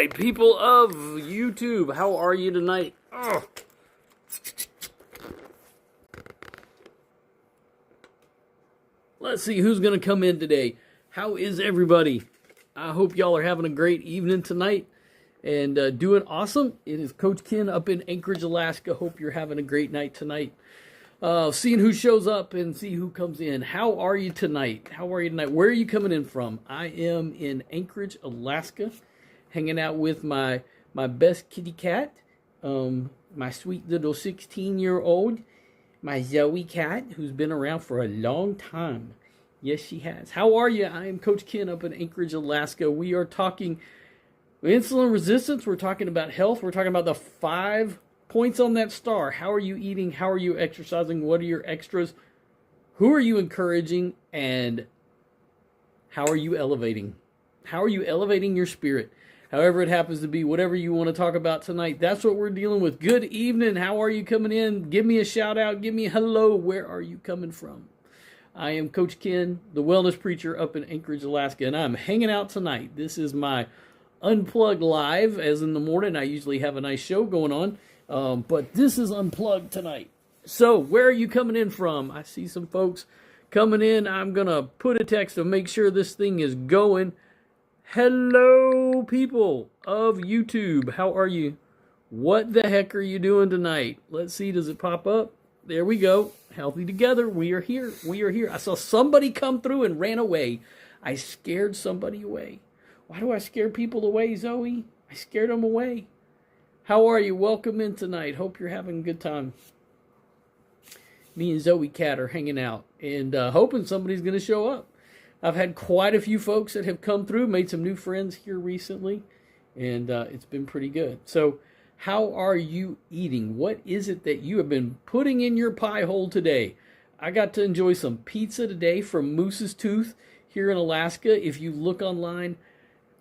right, people of YouTube, how are you tonight? Ugh. Let's see who's going to come in today. How is everybody? I hope y'all are having a great evening tonight and doing awesome. It is Coach Ken up in Anchorage, Alaska. Hope you're having a great night tonight. Seeing who shows up and see who comes in. How are you tonight? How are you tonight? Where are you coming in from? I am in Anchorage, Alaska, hanging out with my best kitty cat, my sweet little 16-year-old, my Zoe cat, who's been around for a long time. Yes, she has. How are you? I am Coach Ken up in Anchorage, Alaska. We are talking insulin resistance. We're talking about health. We're talking about the 5 points on that star. How are you eating? How are you exercising? What are your extras? Who are you encouraging? And how are you elevating? How are you elevating your spirit? However it happens to be, whatever you want to talk about tonight, that's what we're dealing with. Good evening. How are you coming in? Give me a shout out. Give me a hello. Where are you coming from? I am Coach Ken, the wellness preacher up in Anchorage, Alaska, and I'm hanging out tonight. This is my Unplugged Live, as in the morning. I usually have a nice show going on, but this is Unplugged tonight. So where are you coming in from? I see some folks coming in. I'm going to put a text to make sure this thing is going. Hello, people of YouTube. How are you? What the heck are you doing tonight? Let's see. Does it pop up? There we go. Healthy together. We are here. We are here. I saw somebody come through and ran away. I scared somebody away. Why do I scare people away, Zoe? I scared them away. How are you? Welcome in tonight. Hope you're having a good time. Me and Zoe Cat are hanging out and hoping somebody's going to show up. I've had quite a few folks that have come through, made some new friends here recently, and it's been pretty good. So how are you eating? What is it that you have been putting in your pie hole today? I got to enjoy some pizza today from Moose's Tooth here in Alaska. If you look online,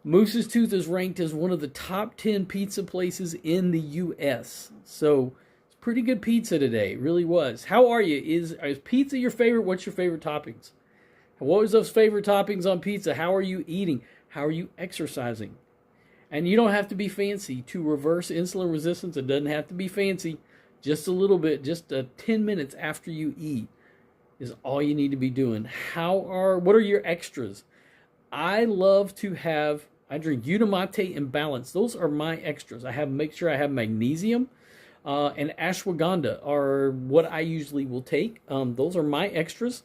Moose's Tooth is ranked as one of the top 10 pizza places in the U.S. So it's pretty good pizza today. It really was. How are you? Is pizza your favorite? What's your favorite toppings? What was those favorite toppings on pizza? How are you eating? How are you exercising? And you don't have to be fancy to reverse insulin resistance. It doesn't have to be fancy. Just a little bit, just 10 minutes after you eat is all you need to be doing. What are your extras? I love to I drink Unimate and Balance. Those are my extras. Make sure I have magnesium and ashwagandha are what I usually will take. Those are my extras.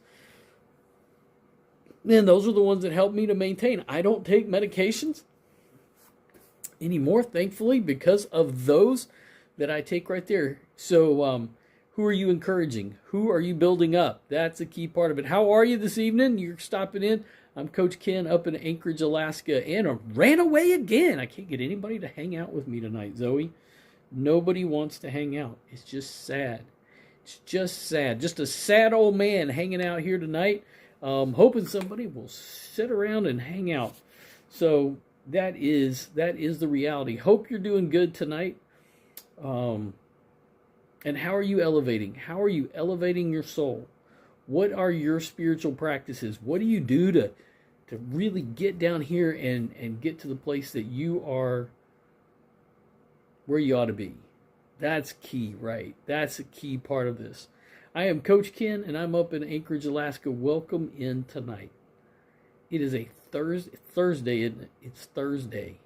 And those are the ones that help me to maintain. I don't take medications anymore, thankfully, because of those that I take right there. So who are you encouraging? Who are you building up? That's a key part of it. How are you this evening? You're stopping in. I'm Coach Ken up in Anchorage, Alaska, and I ran away again. I can't get anybody to hang out with me tonight, Zoe. Nobody wants to hang out. It's just sad. It's just sad. Just a sad old man hanging out here tonight. Hoping somebody will sit around and hang out. So that is the reality. Hope you're doing good tonight. And how are you elevating? How are you elevating your soul? What are your spiritual practices? What do you do to really get down here and get to the place that you are where you ought to be? That's key, right? That's a key part of this. I am Coach Ken, and I'm up in Anchorage, Alaska. Welcome in tonight. It is a Thursday, isn't it? It's Thursday.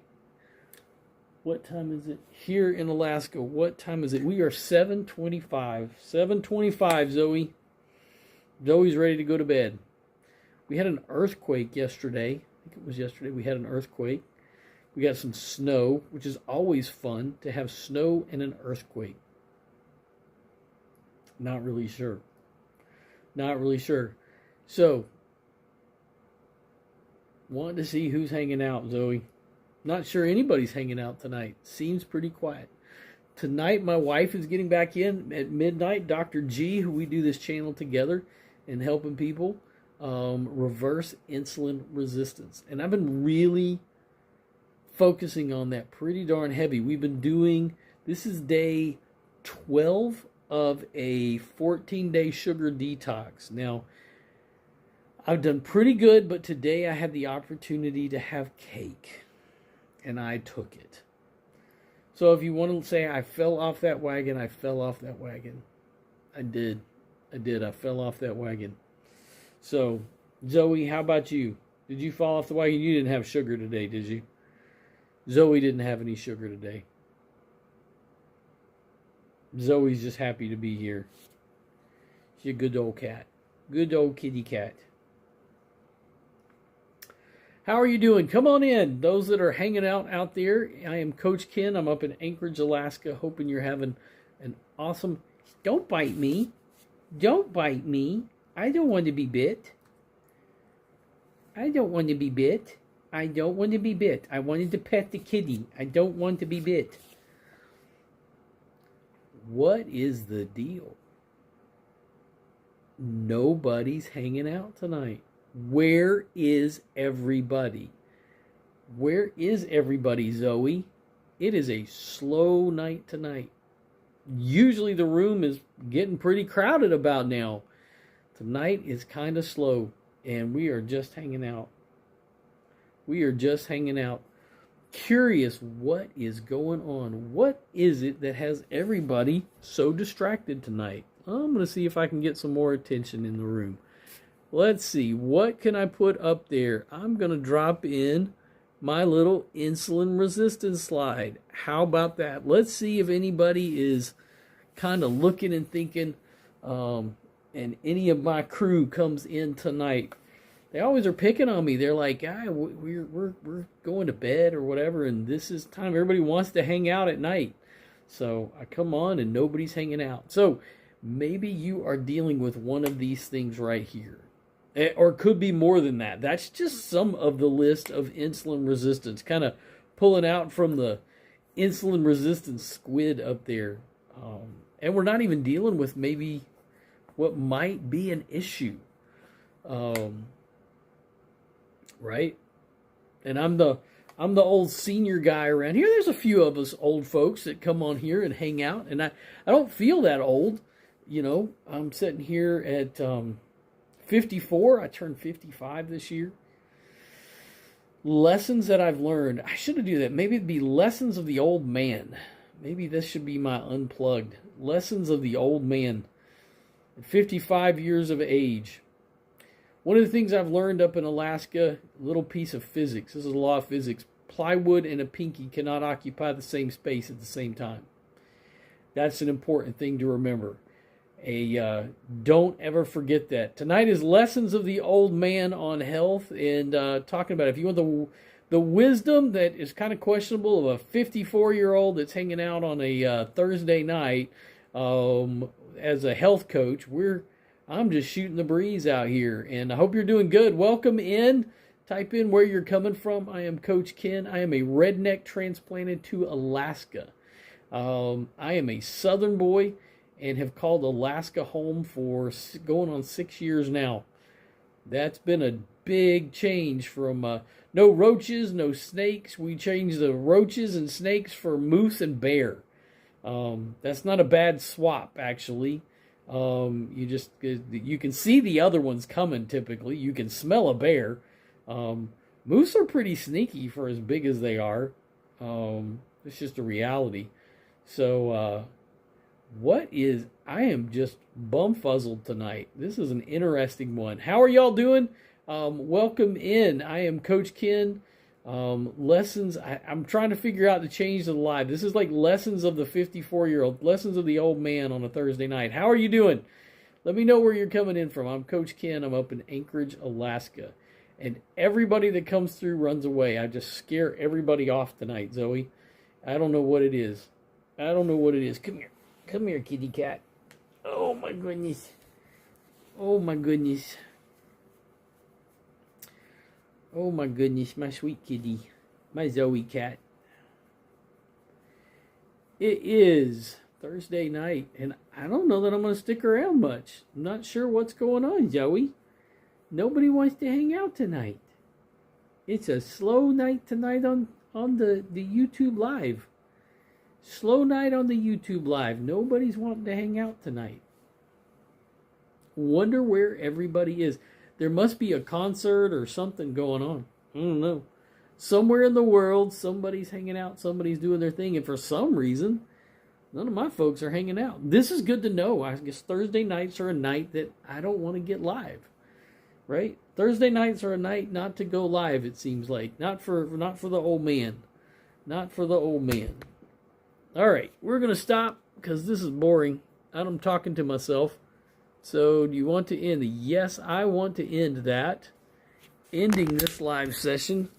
What time is it here in Alaska? What time is it? We are 7:25. 7:25, Zoe. Zoe's ready to go to bed. We had an earthquake yesterday. I think it was yesterday. We had an earthquake. We got some snow, which is always fun to have snow and an earthquake. Not really sure. Not really sure. So, want to see who's hanging out, Zoe. Not sure anybody's hanging out tonight. Seems pretty quiet. Tonight, my wife is getting back in at midnight. Dr. G, who we do this channel together and helping people reverse insulin resistance. And I've been really focusing on that pretty darn heavy. We've been doing, this is day 12 of a 14-day sugar detox. Now, I've done pretty good, but today I had the opportunity to have cake. and I took it. So if you want to say I fell off that wagon, I fell off that wagon. I did. I fell off that wagon. So, Zoe, how about you? Did you fall off the wagon? You didn't have sugar today, did you? Zoe didn't have any sugar today. Zoe's just happy to be here. She's a good old cat. Good old kitty cat. How are you doing? Come on in. Those that are hanging out there, I am Coach Ken. I'm up in Anchorage, Alaska, hoping you're having an awesome... Don't bite me. Don't bite me. I don't want to be bit. I don't want to be bit. I don't want to be bit. I wanted to pet the kitty. I don't want to be bit. What is the deal? Nobody's hanging out tonight. Where is everybody? Where is everybody, Zoe? It is a slow night tonight. Usually the room is getting pretty crowded about now. Tonight is kind of slow, and we are just hanging out. We are just hanging out. Curious what is going on. What is it that has everybody so distracted tonight? I'm going to see if I can get some more attention in the room. Let's see, what can I put up there? I'm going to drop in my little insulin resistance slide. How about that? Let's see if anybody is kind of looking and thinking, and any of my crew comes in tonight. They always are picking on me. They're like, we're going to bed or whatever, and this is time. Everybody wants to hang out at night. So I come on and nobody's hanging out. So maybe you are dealing with one of these things right here. Or could be more than that. That's just some of the list of insulin resistance. Kind of pulling out from the insulin resistance squid up there. And we're not even dealing with maybe what might be an issue. Right? And I'm the old senior guy around here. There's a few of us old folks that come on here and hang out. And I don't feel that old. You know, I'm sitting here at... 54, I turned 55 this year. Lessons that I've learned. I shouldn't do that. Maybe it'd be lessons of the old man. Maybe this should be my unplugged. Lessons of the old man. At 55 years of age. One of the things I've learned up in Alaska, a little piece of physics. This is a law of physics. Plywood and a pinky cannot occupy the same space at the same time. That's an important thing to remember. Don't ever forget that. Tonight is lessons of the old man on health, and talking about if you want the wisdom that is kind of questionable of a 54-year-old that's hanging out on a Thursday night as a health coach. I'm just shooting the breeze out here, and I hope you're doing good. Welcome in. Type in where you're coming from. I am Coach Ken. I am a redneck transplanted to Alaska. I am a Southern boy, and have called Alaska home for going on 6 years now. That's been a big change from no roaches, no snakes. We changed the roaches and snakes for moose and bear. That's not a bad swap, actually. You can see the other ones coming typically. You can smell a bear. Moose are pretty sneaky for as big as they are. It's just a reality. So, I am just bumfuzzled tonight. This is an interesting one. How are y'all doing? Welcome in. I am Coach Ken. Lessons. I'm trying to figure out the change to the live. This is like lessons of the 54-year-old, lessons of the old man on a Thursday night. How are you doing? Let me know where you're coming in from. I'm Coach Ken. I'm up in Anchorage, Alaska. And everybody that comes through runs away. I just scare everybody off tonight, Zoe. I don't know what it is. Come here. Come here, kitty cat. Oh, my goodness. Oh, my goodness. Oh, my goodness, my sweet kitty. My Zoe cat. It is Thursday night, and I don't know that I'm going to stick around much. I'm not sure what's going on, Zoe. Nobody wants to hang out tonight. It's a slow night tonight on the YouTube Live. Slow night on the YouTube Live. Nobody's wanting to hang out tonight. Wonder where everybody is. There must be a concert or something going on. I don't know. somewhere in the world, somebody's hanging out, somebody's doing their thing, and for some reason, none of my folks are hanging out. This is good to know. I guess Thursday nights are a night that I don't want to get live, right? Thursday nights are a night not to go live, it seems like. Not for the old man. Not for the old man. All right, we're going to stop because this is boring. I'm talking to myself. So do you want to end? Yes, I want to end that. Ending this live session.